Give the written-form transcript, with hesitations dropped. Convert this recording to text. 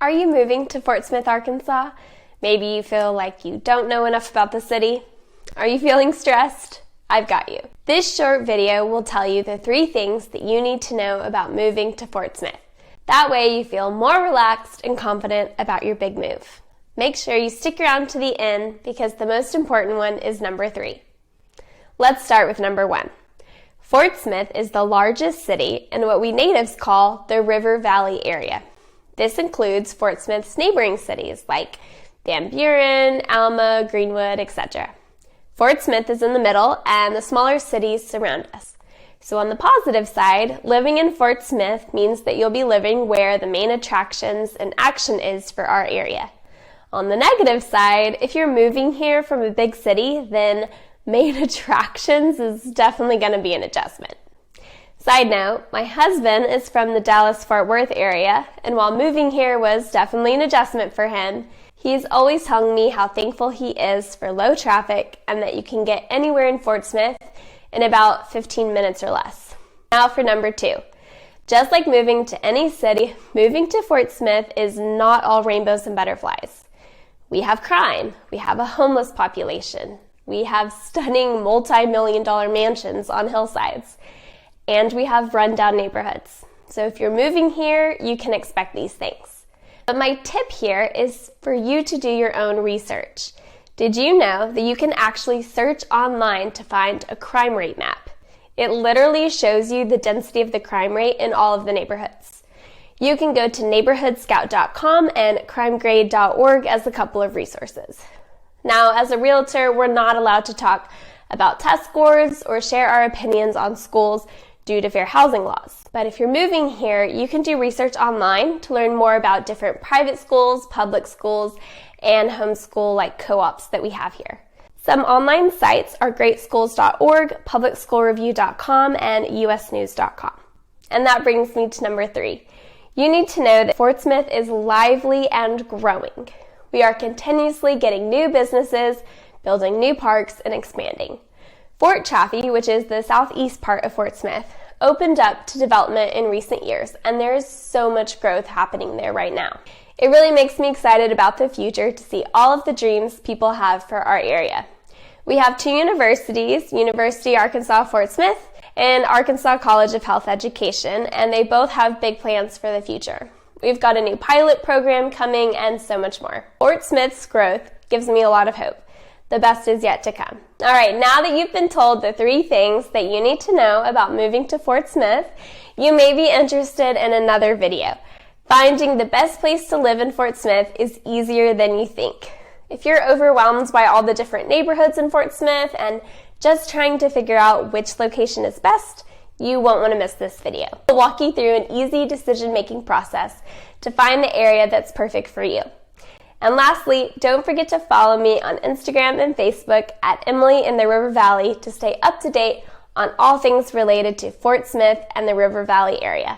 Are you moving to Fort Smith, Arkansas? Maybe you feel like you don't know enough about the city. Are you feeling stressed? I've got you. This short video will tell you the 3 things that you need to know about moving to Fort Smith. That way you feel more relaxed and confident about your big move. Make sure you stick around to the end because the most important one is number 3. Let's start with number 1. Fort Smith is the largest city in what we natives call the River Valley area. This includes Fort Smith's neighboring cities like Van Buren, Alma, Greenwood, etc. Fort Smith is in the middle and the smaller cities surround us. So on the positive side, living in Fort Smith means that you'll be living where the main attractions and action is for our area. On the negative side, if you're moving here from a big city, then main attractions is definitely going to be an adjustment. Side note, my husband is from the Dallas-Fort Worth area, and while moving here was definitely an adjustment for him, he's always telling me how thankful he is for low traffic and that you can get anywhere in Fort Smith in about 15 minutes or less. Now for number 2. Just like moving to any city, moving to Fort Smith is not all rainbows and butterflies. We have crime, we have a homeless population, we have stunning multi-million-dollar mansions on hillsides, and we have rundown neighborhoods. So if you're moving here, you can expect these things. But my tip here is for you to do your own research. Did you know that you can actually search online to find a crime rate map? It literally shows you the density of the crime rate in all of the neighborhoods. You can go to neighborhoodscout.com and crimegrade.org as a couple of resources. Now, as a realtor, we're not allowed to talk about test scores or share our opinions on schools due to fair housing laws. But if you're moving here, you can do research online to learn more about different private schools, public schools, and homeschool like co-ops that we have here. Some online sites are greatschools.org, publicschoolreview.com, and usnews.com. And that brings me to number 3. You need to know that Fort Smith is lively and growing. We are continuously getting new businesses, building new parks, and expanding. Fort Chaffee, which is the southeast part of Fort Smith, opened up to development in recent years, and there is so much growth happening there right now. It really makes me excited about the future to see all of the dreams people have for our area. We have 2 universities, University Arkansas Fort Smith and Arkansas College of Health Education, and they both have big plans for the future. We've got a new pilot program coming and so much more. Fort Smith's growth gives me a lot of hope. The best is yet to come. All right, now that you've been told the 3 things that you need to know about moving to Fort Smith, you may be interested in another video. Finding the best place to live in Fort Smith is easier than you think. If you're overwhelmed by all the different neighborhoods in Fort Smith and just trying to figure out which location is best, you won't want to miss this video. I'll walk you through an easy decision-making process to find the area that's perfect for you. And lastly, don't forget to follow me on Instagram and Facebook at Emily in the River Valley to stay up to date on all things related to Fort Smith and the River Valley area.